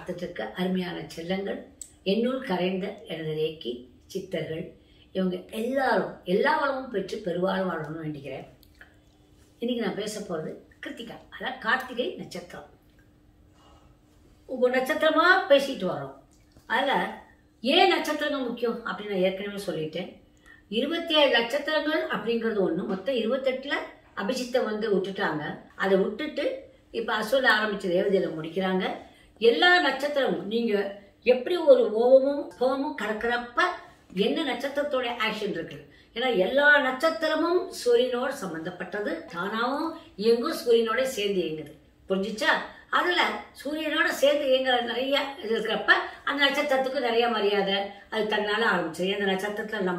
பார்த்துட்டு இருக்க அருமையான செல்லங்கள், என்னுள் கரைந்த எனது ரேக்கி சித்தர்கள், இவங்க எல்லாரும் எல்லா வளமும் பெற்று பெருவாழ் வாழணும்னு வேண்டிக்கிறேன். இன்னைக்கு நான் பேச போகிறது கிருத்திகா, அதான் கார்த்திகை நட்சத்திரம். ஒவ்வொரு நட்சத்திரமா பேசிட்டு வரோம். அதில் ஏன் நட்சத்திரங்கள் முக்கியம் அப்படின்னு நான் ஏற்கனவே சொல்லிட்டேன். 27 நட்சத்திரங்கள் அப்படிங்கிறது ஒன்று, மொத்தம் 28ல் அபிஜித்தை விட்டுட்டாங்க. அதை விட்டுட்டு இப்போ அஸ்வத ஆரம்பிச்ச ரேவதியில் முடிக்கிறாங்க. எல்லா நட்சத்திரமும் நீங்கள் எப்படி ஒரு ஓவமும் போமும் கடக்கிறப்ப என்ன நட்சத்திரத்தோட ஆக்ஷன் இருக்கு. ஏன்னா எல்லா நட்சத்திரமும் சூரியனோடு சம்பந்தப்பட்டது, தானாகவும் இயங்கும், சூரியனோட சேர்ந்து இயங்குது. புரிஞ்சிச்சா? அதில் சூரியனோட சேர்ந்து இயங்குற நிறைய இது இருக்கிறப்ப அந்த நட்சத்திரத்துக்கு நிறைய மரியாதை அது தன்னால் ஆரம்பிச்சு. எந்த நட்சத்திரத்தில்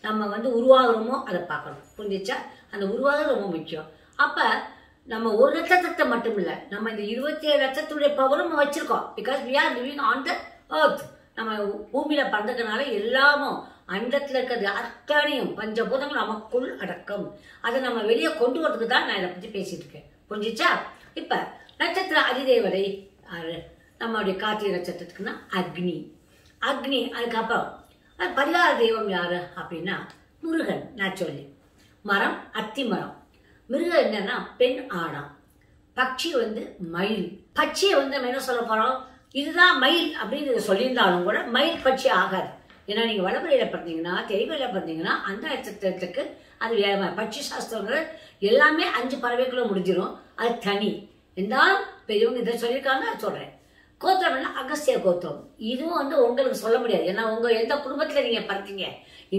நம்ம உருவாகிறோமோ அதை பார்க்கணும். புரிஞ்சிச்சா? அந்த உருவாகிறது ரொம்ப முக்கியம். அப்போ நம்ம ஒரு நட்சத்திரத்தை மட்டும் இல்லை, நம்ம இந்த 27 நட்சத்திரத்துடைய பவரும் நம்ம வச்சிருக்கோம். Because we are living on the earth. நம்ம பூமியில பறந்துக்கிறதுனால எல்லாமும் அண்டத்தில் இருக்கிறது அத்தனையும் பஞ்சபூதங்கள் நமக்குள் அடக்கம். அதை நம்ம வெளியே கொண்டு வரதுக்கு தான் நான் இதை பற்றி பேசிட்டு இருக்கேன். புரிஞ்சிச்சா? இப்போ நட்சத்திர அதிதேவதை நம்மளுடைய கார்த்திகை நட்சத்திரத்துக்குன்னா அக்னி. அக்னி அதுக்கப்புறம் அது பரிகார தெய்வம் யாரு அப்படின்னா முருகன். நேச்சுரலி மரம் அத்தி மரம். மிருகம் என்னன்னா பெண் ஆடாம். பட்சி மயில். பட்சியை நம்ம என்ன சொல்ல போறோம், இதுதான் மயில் அப்படின்னு சொல்லியிருந்தாலும் கூட மயில் பட்சி ஆகாது. ஏன்னா நீங்க வளப்பறையில பிறந்தீங்கன்னா தெய்வையில பிறந்தீங்கன்னா அந்த நட்சத்திரத்துக்கு அது வேற. பட்சி சாஸ்திரங்கள் எல்லாமே 5 பறவைக்குள்ள முடிஞ்சிடும். அது தனி. இருந்தாலும் பெரியவங்க இதை சொல்லியிருக்காங்க, சொல்றேன். கோத்திரம் என்ன அகஸ்திய கோத்திரம். இதுவும் உங்களுக்கு சொல்ல முடியாது. ஏன்னா உங்க எந்த குடும்பத்துல நீங்க பிறந்தீங்க,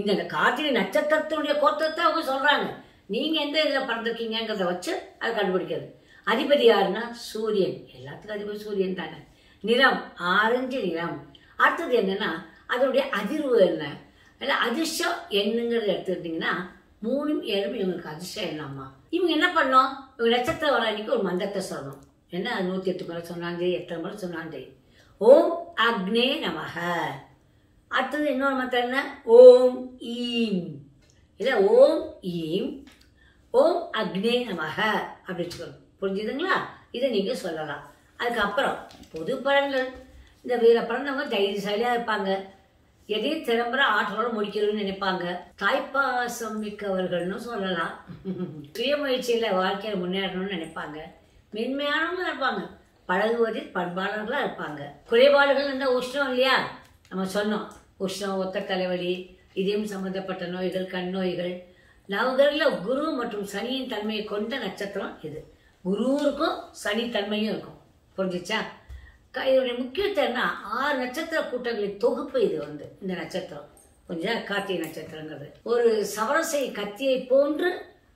இந்த கார்த்திகை நட்சத்திரத்தினுடைய கோத்திரத்தை அவங்க சொல்றாங்க. நீங்க எந்த இதுல பிறந்திருக்கீங்கிறத வச்சு அதை கண்டுபிடிக்கிறது. அதிபதி யாருன்னா சூரியன். எல்லாத்துக்கும் அதிபதி சூரியன் தானே. நிறம் ஆரஞ்சு நிறம். அடுத்தது என்னன்னா அதனுடைய அதிர்வு என்ன, இல்லை அதிர்ஷ்டம் என்னங்கிறத எடுத்துக்கிட்டீங்கன்னா 3 7 இவங்களுக்கு அதிர்ஷ்டம் என்னம்மா. இவங்க என்ன பண்ணோம், இவங்க நட்சத்திரம் வர அன்னைக்கு ஒரு மந்திரத்தை சொல்லணும். என்ன 108 முறை சொன்னாங்க, 8 முறை சொன்னாங்க. ஓம் அக்னே நமக. அடுத்தது இன்னொரு மந்திரம் என்ன, ஓம் ஈம். இல்லை ஓம் ஈம் ஓம் அக்னே நமக அப்படி வச்சுக்கணும். புரிஞ்சுதுங்களா? இதை நீங்க சொல்லலாம். அதுக்கப்புறம் பொது பலன்கள். இந்த வீர பிறந்தவங்க தைரியசாலியா இருப்பாங்க, எதையும் திறம்புற ஆற்றலோட முடிக்கணும்னு நினைப்பாங்க, தாய்ப்பாசம் மிக்கவர்கள்னு சொல்லலாம். சுயமுயற்சியில வாழ்க்கையில முன்னேறணும்னு நினைப்பாங்க, மென்மையானவங்களும் இருப்பாங்க, பழகுவதில் பண்பாளர்களா இருப்பாங்க. குறைபாடுகள் இருந்தால் உஷ்ணம் இல்லையா, நம்ம சொன்னோம். உஷ்ணம், ஒத்த தலைவலி, இதயம் சம்பந்தப்பட்ட நோய்கள், கண் நோய்கள். நவகிரகத்தில் குரு மற்றும் சனியின் தன்மையை கொண்ட நட்சத்திரம் இது. குருவுக்கும் சனி தன்மையும் இருக்கும். புரிஞ்சிச்சா? இதனுடைய முக்கியத்துவம்னா 6 நட்சத்திர கூட்டங்களின் தொகுப்பு இது. இந்த நட்சத்திரம் கொஞ்சம் கார்த்திகை நட்சத்திரங்கிறது ஒரு சவரசை கத்தியை போன்று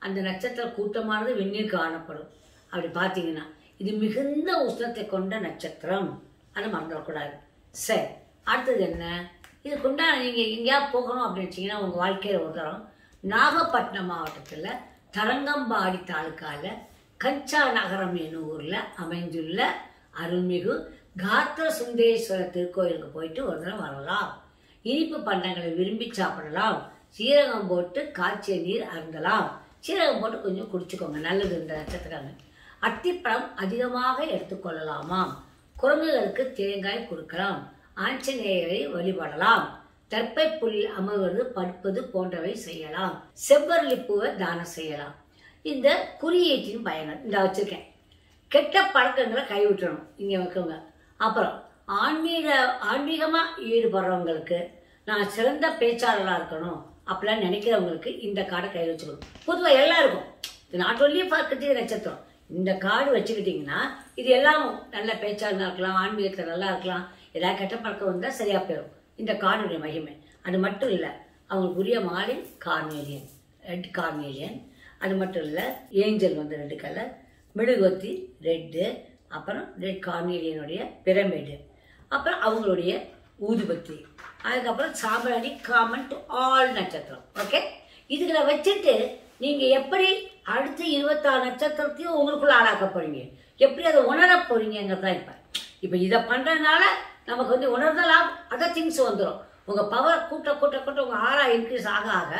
அந்த நட்சத்திர கூட்டமானது விண்ணில் காணப்படும். அப்படி பார்த்தீங்கன்னா இது மிகுந்த உஷ்ணத்தை கொண்ட நட்சத்திரம். அதை மறந்துடக்கூடாது. சரி, அடுத்தது என்ன, இதுக்குண்டான நீங்கள் எங்கேயாவது போகணும் அப்படின்னு வச்சிங்கன்னா உங்கள் வாழ்க்கையில் ஒரு தரம் நாகப்பட்டினம் மாவட்டத்தில் தரங்கம்பாடி தாலுக்காவில் கஞ்சா நகரம் என்னும் ஊரில் அமைந்துள்ள அருள்மிகு காத்திர சுந்தரேஸ்வரர் திருக்கோயிலுக்கு போயிட்டு ஒரு தடவை வரலாம். இனிப்பு பண்டங்களை விரும்பி சாப்பிடலாம். சீரகம் போட்டு காய்ச்சிய நீர் அருந்தலாம். சீரகம் போட்டு கொஞ்சம் குடிச்சுக்கோங்க, நல்லது இந்த நட்சத்திரங்க. அத்திப்பழம் அதிகமாக எடுத்துக்கொள்ளலாமாம். குரங்குகளுக்கு தேங்காய் கொடுக்கலாம். ஆஞ்சநேயரை வழிபடலாம். தர்ப்பை புல்லில் அமர்வது, படுப்பது போன்றவை செய்யலாம். செவ்வரளி பூவை தானம் செய்யலாம். இந்த குறியீட்டின் பயணம் இந்த வச்சிருக்கேன். கெட்ட பழக்கங்களை கைவிட்டணும் இங்கே வைக்கவங்க. அப்புறம் ஆன்மீகமாக ஈடுபடுறவங்களுக்கு, நான் சிறந்த பேச்சாளராக இருக்கணும் அப்படிலாம் நினைக்கிறவங்களுக்கு இந்த கார்டை கை வச்சுக்கணும். பொதுவாக எல்லாருக்கும் நாட் ஒன்லி ஃபார் கிருத்திகை நட்சத்திரம். இந்த கார்டு வச்சுக்கிட்டிங்கன்னா இது எல்லாமும் நல்ல பேச்சாளராக இருக்கலாம், ஆன்மீகத்தில் நல்லா இருக்கலாம். ஏதாவது கெட்ட பழக்கம் வந்தால் சரியாக போயிடும். இந்த கார்டுடைய மகிமை அது மட்டும் இல்லை, அவங்களுக்கு உரிய மாலை கார்னேலியன், ரெட் கார்னேலியன். அது மட்டும் இல்லை, ஏஞ்சல் ரெட் கலர், மெழுகுவத்தி ரெட்டு, அப்புறம் ரெட் கார்னேலியனுடைய பிரமிடு, அப்புறம் அவங்களுடைய ஊதுபத்தி, அதுக்கப்புறம் சாம்பிராணி காமன் டு ஆல் நட்சத்திரம். ஓகே, இதுகளை வச்சுட்டு நீங்கள் எப்படி அடுத்த 26 நட்சத்திரத்தையும் உங்களுக்குள்ள ஆளாக்க போறீங்க, எப்படி அதை உணர போறீங்கிறது தான். இப்போ இதை பண்ணுறதுனால நமக்கு உணர்தலாம் அதர் திங்ஸ் வந்துடும். உங்கள் பவர் கூட்ட கூட்ட கூட்ட உங்கள் ஆறா இன்க்ரீஸ் ஆக ஆக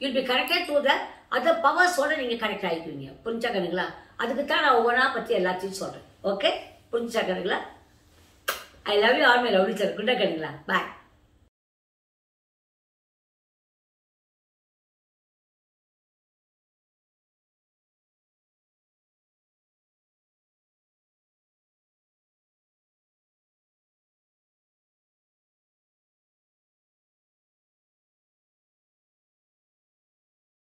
you'll be connected to the other பவர்ஸோட நீங்கள் கனெக்ட் ஆகிக்குவீங்க. புரிஞ்சா கணக்குங்களா? அதுக்கு தான் நான் ஒவ்வொன்றா பற்றி எல்லாத்தையும் சொல்கிறேன். ஓகே, புரிஞ்சா கணக்குங்களா? I love you all my lovely sir. Good night. Bye.